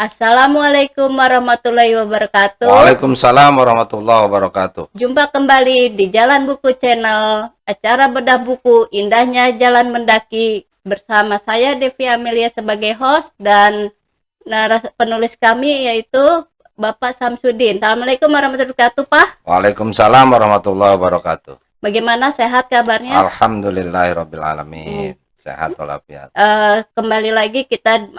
Assalamualaikum warahmatullahi wabarakatuh. Waalaikumsalam warahmatullahi wabarakatuh. Jumpa kembali di Jalan Buku Channel, acara bedah buku indahnya Jalan Mendaki bersama saya Devi Amelia sebagai host dan penulis kami yaitu Bapak Samsudin. Assalamualaikum warahmatullahi wabarakatuh, Pak. Waalaikumsalam warahmatullahi wabarakatuh. Bagaimana, sehat kabarnya? Alhamdulillahirrabbilalamin. Sehat walafiat. Kembali lagi kita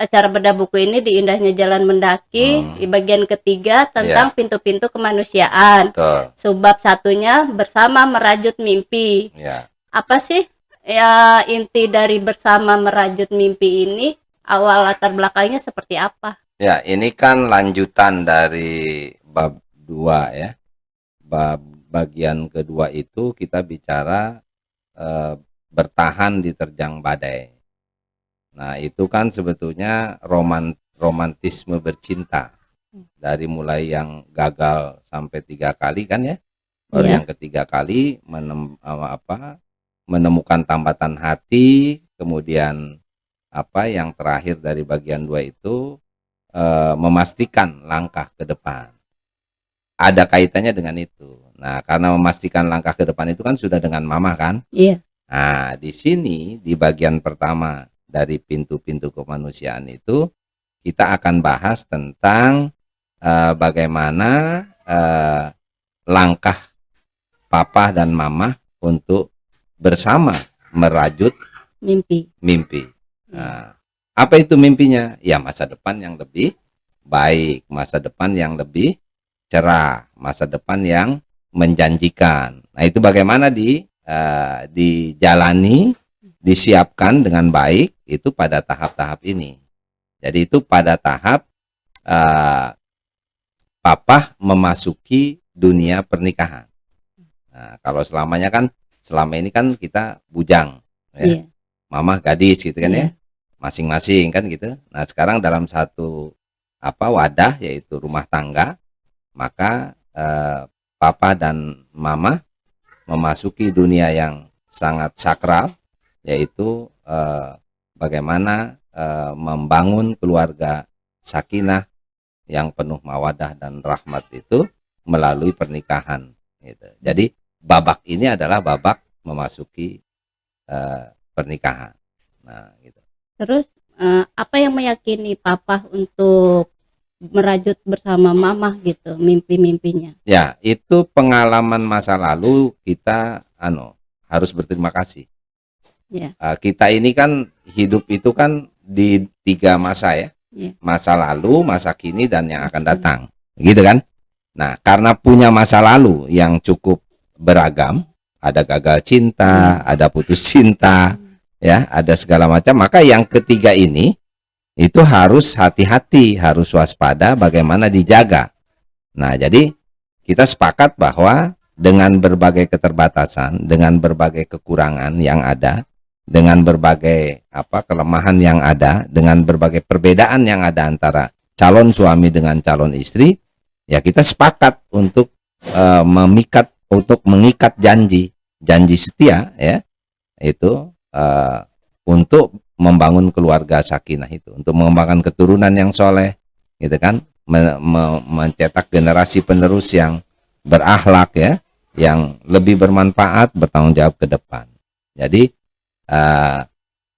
acara bedah buku ini di indahnya Jalan Mendaki di bagian ketiga tentang pintu-pintu kemanusiaan. Betul. Subbab satunya bersama merajut mimpi. Ya. Apa sih ya inti dari bersama merajut mimpi ini? Awal latar belakangnya seperti apa? Ya, ini kan lanjutan dari bab 2 ya. Bab bagian kedua itu kita bicara bertahan di terjang badai. Nah, itu kan sebetulnya romantisme bercinta. Dari mulai yang gagal sampai 3 kali kan ya. Baru yang ketiga kali menemukan tambatan hati, kemudian yang terakhir dari bagian 2 itu memastikan langkah ke depan. Ada kaitannya dengan itu. Nah, karena memastikan langkah ke depan itu kan sudah dengan mama kan? Iya. Nah, di sini di bagian pertama dari pintu-pintu kemanusiaan itu kita akan bahas tentang bagaimana langkah papa dan mama untuk bersama merajut mimpi. Nah, apa itu mimpinya? Ya, masa depan yang lebih baik, masa depan yang lebih cerah, masa depan yang menjanjikan. Nah, itu bagaimana dijalani, disiapkan dengan baik itu pada tahap-tahap ini. Jadi itu pada tahap papa memasuki dunia pernikahan. Nah, kalau selama ini kan kita bujang ya. Mama gadis gitu kan ya. Masing-masing kan gitu. Nah, sekarang dalam satu wadah yaitu rumah tangga, maka papa dan mama memasuki dunia yang sangat sakral, yaitu bagaimana membangun keluarga sakinah yang penuh mawadah dan rahmat itu melalui pernikahan. Gitu. Jadi babak ini adalah babak memasuki pernikahan. Nah, gitu. Terus apa yang meyakini papa untuk merajut bersama mama gitu mimpi-mimpinya? Ya, itu pengalaman masa lalu kita harus berterima kasih. Kita ini kan hidup itu kan di 3 masa ya. Masa lalu, masa kini, dan yang akan datang. Gitu kan? Nah, karena punya masa lalu yang cukup beragam, ada gagal cinta, ada putus cinta, ya, ada segala macam, maka yang ketiga ini itu harus hati-hati, harus waspada bagaimana dijaga. Nah, jadi kita sepakat bahwa dengan berbagai keterbatasan, dengan berbagai kekurangan yang ada, dengan berbagai kelemahan yang ada, dengan berbagai perbedaan yang ada antara calon suami dengan calon istri, ya kita sepakat untuk mengikat janji setia ya, itu untuk membangun keluarga sakinah itu, untuk mengembangkan keturunan yang soleh, gitu kan, mencetak generasi penerus yang berakhlak ya, yang lebih bermanfaat, bertanggung jawab ke depan. Jadi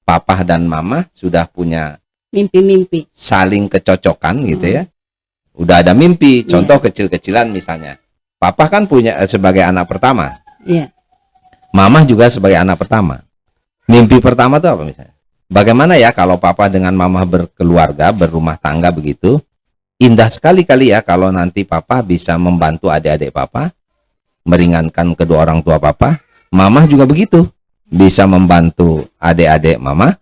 papa dan mama sudah punya mimpi-mimpi, saling kecocokan gitu ya. Udah ada mimpi, contoh kecil-kecilan misalnya. Papa kan punya sebagai anak pertama. Mama juga sebagai anak pertama. Mimpi pertama itu apa misalnya? Bagaimana ya kalau papa dengan mama berkeluarga, berumah tangga begitu? Indah sekali ya kalau nanti papa bisa membantu adik-adik papa, meringankan kedua orang tua papa. Mama juga begitu, bisa membantu adik-adik mama,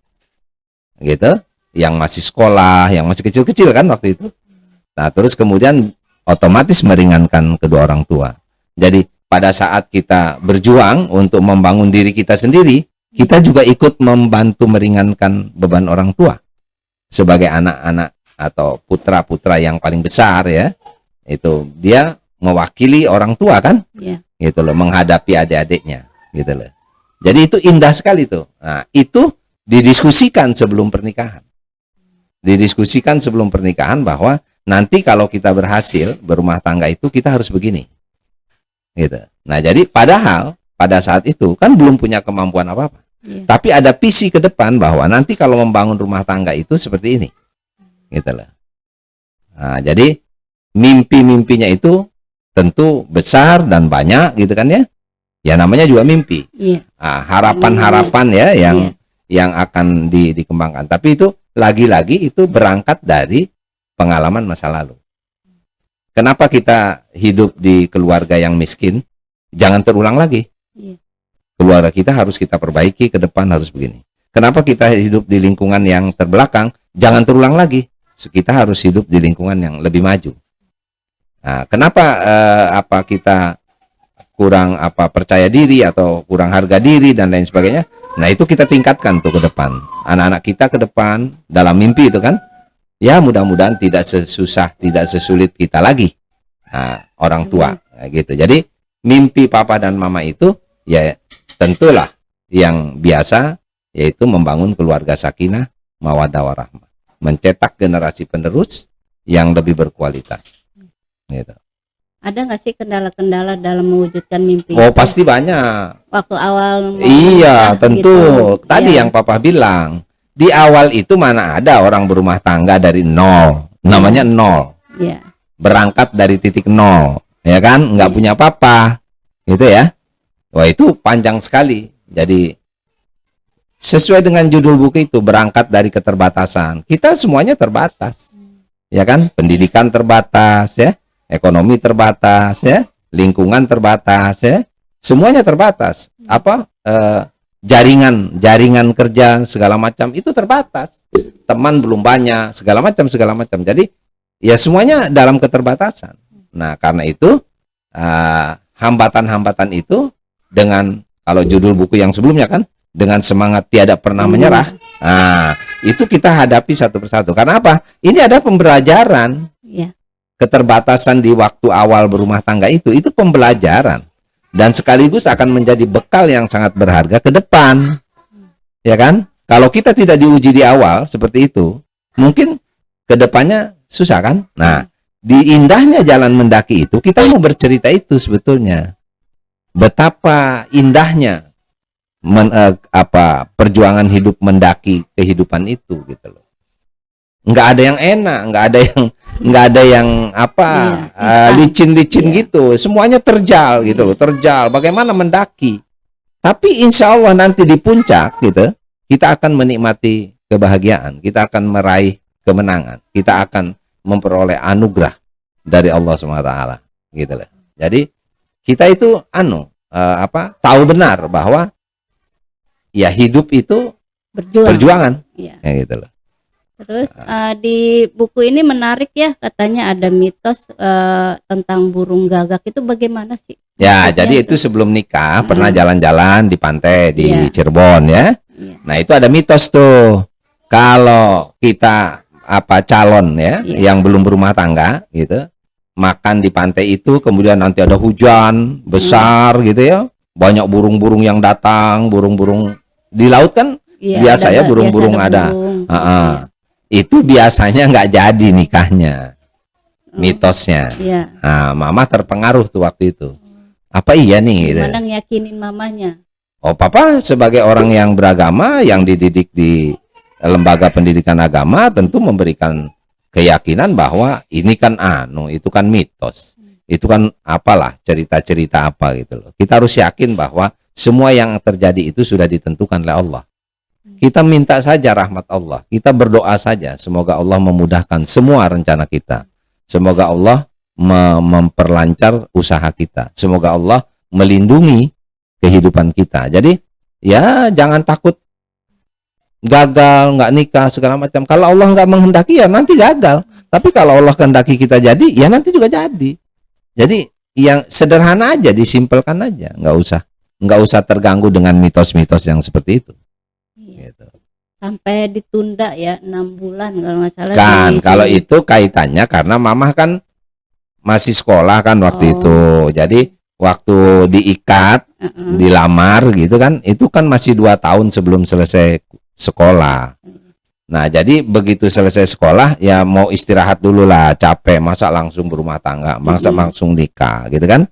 gitu, yang masih sekolah, yang masih kecil-kecil kan waktu itu. Nah, terus kemudian otomatis meringankan kedua orang tua. Jadi pada saat kita berjuang untuk membangun diri kita sendiri, kita juga ikut membantu meringankan beban orang tua sebagai anak-anak atau putra-putra yang paling besar ya. Itu dia mewakili orang tua kan, gitu loh, menghadapi adik-adiknya, gitu loh. Jadi itu indah sekali tuh. Nah, itu didiskusikan sebelum pernikahan. didiskusikan sebelum pernikahan bahwa nanti kalau kita berhasil berumah tangga itu kita harus begini, gitu. Nah, jadi padahal pada saat itu kan belum punya kemampuan apa-apa, tapi ada visi ke depan bahwa nanti kalau membangun rumah tangga itu seperti ini, gitu loh. Nah, jadi mimpi-mimpinya itu tentu besar dan banyak, gitu kan ya. Ya namanya juga mimpi. Nah, harapan-harapan ya yang akan dikembangkan. Tapi itu lagi-lagi itu berangkat dari pengalaman masa lalu. Kenapa kita hidup di keluarga yang miskin? Jangan terulang lagi. Keluarga kita harus kita perbaiki, ke depan harus begini. Kenapa kita hidup di lingkungan yang terbelakang? Jangan terulang lagi. Kita harus hidup di lingkungan yang lebih maju. Nah, kenapa kita kurang percaya diri atau kurang harga diri dan lain sebagainya? Nah, itu kita tingkatkan tuh ke depan. Anak-anak kita ke depan dalam mimpi itu kan. Ya, mudah-mudahan tidak sesusah, tidak sesulit kita lagi. Nah, orang tua gitu. Jadi, mimpi papa dan mama itu ya tentulah yang biasa, yaitu membangun keluarga sakinah, mawaddah warahmah, mencetak generasi penerus yang lebih berkualitas. Gitu. Ada nggak sih kendala-kendala dalam mewujudkan mimpi? Oh, pasti banyak. Waktu awal. Iya, tentu. Gitu. Tadi yang papa bilang, di awal itu mana ada orang berumah tangga dari nol, namanya nol. Berangkat dari titik nol, ya kan? Nggak punya apa-apa, gitu ya. Wah, itu panjang sekali. Jadi sesuai dengan judul buku itu, berangkat dari keterbatasan. Kita semuanya terbatas, ya kan? Pendidikan terbatas, ya. Ekonomi terbatas, ya, lingkungan terbatas, ya, semuanya terbatas. Jaringan kerja segala macam itu terbatas. Teman belum banyak, segala macam. Jadi ya semuanya dalam keterbatasan. Nah, karena itu hambatan-hambatan itu dengan, kalau judul buku yang sebelumnya kan, dengan semangat tiada pernah menyerah. Nah, itu kita hadapi satu persatu. Karena apa? Ini ada pembelajaran. Keterbatasan di waktu awal berumah tangga itu pembelajaran dan sekaligus akan menjadi bekal yang sangat berharga ke depan, ya kan? Kalau kita tidak diuji di awal seperti itu, mungkin ke depannya susah kan? Nah, di indahnya jalan mendaki itu kita mau bercerita itu sebetulnya betapa indahnya perjuangan hidup mendaki kehidupan itu, gitu loh. Nggak ada yang enak, nggak ada yang licin-licin gitu, semuanya terjal gitu loh, terjal. Bagaimana mendaki? Tapi insya Allah nanti di puncak gitu, kita akan menikmati kebahagiaan, kita akan meraih kemenangan, kita akan memperoleh anugerah dari Allah SWT, gitu loh. Jadi kita itu tahu benar bahwa ya hidup itu perjuangan, ya gitu loh. Terus di buku ini menarik ya, katanya ada mitos tentang burung gagak, itu bagaimana sih? Ya, jadi itu sebelum nikah pernah jalan-jalan di pantai di Cirebon ya. Nah, itu ada mitos tuh. Kalau kita calon ya yang belum berumah tangga gitu, makan di pantai itu, kemudian nanti ada hujan besar gitu ya. Banyak burung-burung yang datang, burung-burung di laut kan biasa ya, burung-burung ada. Itu biasanya nggak jadi nikahnya, mitosnya. Nah, mama terpengaruh tuh waktu itu. Apa iya nih? Gimana ngiyakinin mamanya? Oh, papa sebagai orang yang beragama, yang dididik di lembaga pendidikan agama, tentu memberikan keyakinan bahwa ini kan itu kan mitos, itu kan apalah cerita-cerita apa gitu loh. Kita harus yakin bahwa semua yang terjadi itu sudah ditentukan oleh Allah. Kita minta saja rahmat Allah, kita berdoa saja, semoga Allah memudahkan semua rencana kita, semoga Allah memperlancar usaha kita, semoga Allah melindungi kehidupan kita. Jadi ya jangan takut gagal, nggak nikah segala macam. Kalau Allah nggak menghendaki ya nanti gagal, tapi kalau Allah kehendaki kita jadi ya nanti juga jadi. Jadi yang sederhana aja, disimpelkan aja, nggak usah terganggu dengan mitos-mitos yang seperti itu. Gitu. Sampai ditunda ya 6 bulan kalau nggak salah. Kan kalau itu kaitannya karena mamah kan masih sekolah kan waktu itu. Jadi waktu diikat, dilamar gitu kan, itu kan masih 2 tahun sebelum selesai sekolah. Nah, jadi begitu selesai sekolah ya mau istirahat dulu lah, capek, masa langsung berumah tangga, masa langsung nikah gitu kan.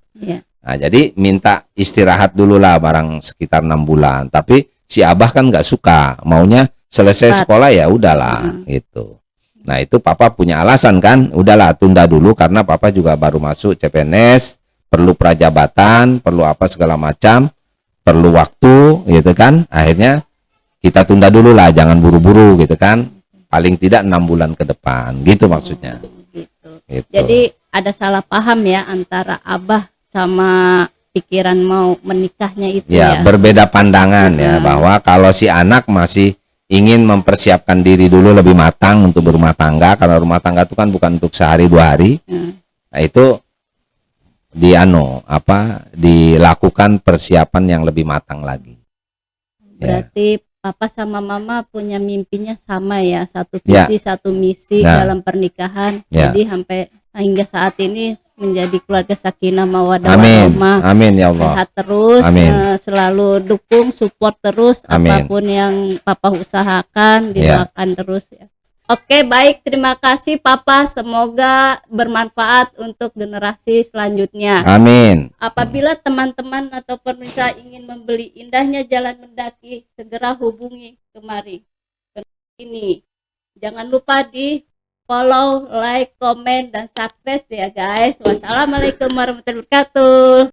Nah, jadi minta istirahat dulu lah barang sekitar 6 bulan. Tapi si abah kan nggak suka, maunya selesai sekolah ya udahlah gitu. Nah, itu papa punya alasan kan, udahlah tunda dulu karena papa juga baru masuk CPNS, perlu prajabatan, perlu apa segala macam, perlu waktu gitu kan. Akhirnya kita tunda dulu lah, jangan buru-buru gitu kan. Paling tidak 6 bulan ke depan, gitu maksudnya. Gitu. Jadi ada salah paham ya antara abah sama pikiran mau menikahnya itu ya. Berbeda pandangan ya, bahwa kalau si anak masih ingin mempersiapkan diri dulu lebih matang untuk berumah tangga, karena rumah tangga itu kan bukan untuk sehari 2 hari. Nah, itu dilakukan persiapan yang lebih matang lagi. Berarti papa sama mama punya mimpinya sama ya, satu visi satu misi dalam pernikahan. Jadi sampai hingga saat ini menjadi keluarga sakinah mawaddah warahmah. Amin ya Allah. Sehat terus, selalu dukung, support terus. Apapun yang papa usahakan didoakan terus ya. Oke, baik, terima kasih papa, semoga bermanfaat untuk generasi selanjutnya. Amin. Apabila teman-teman atau pemirsa ingin membeli Indahnya Jalan Mendaki, segera hubungi kemari. Ini jangan lupa di follow, like, komen, dan subscribe ya guys. Wassalamualaikum warahmatullahi wabarakatuh.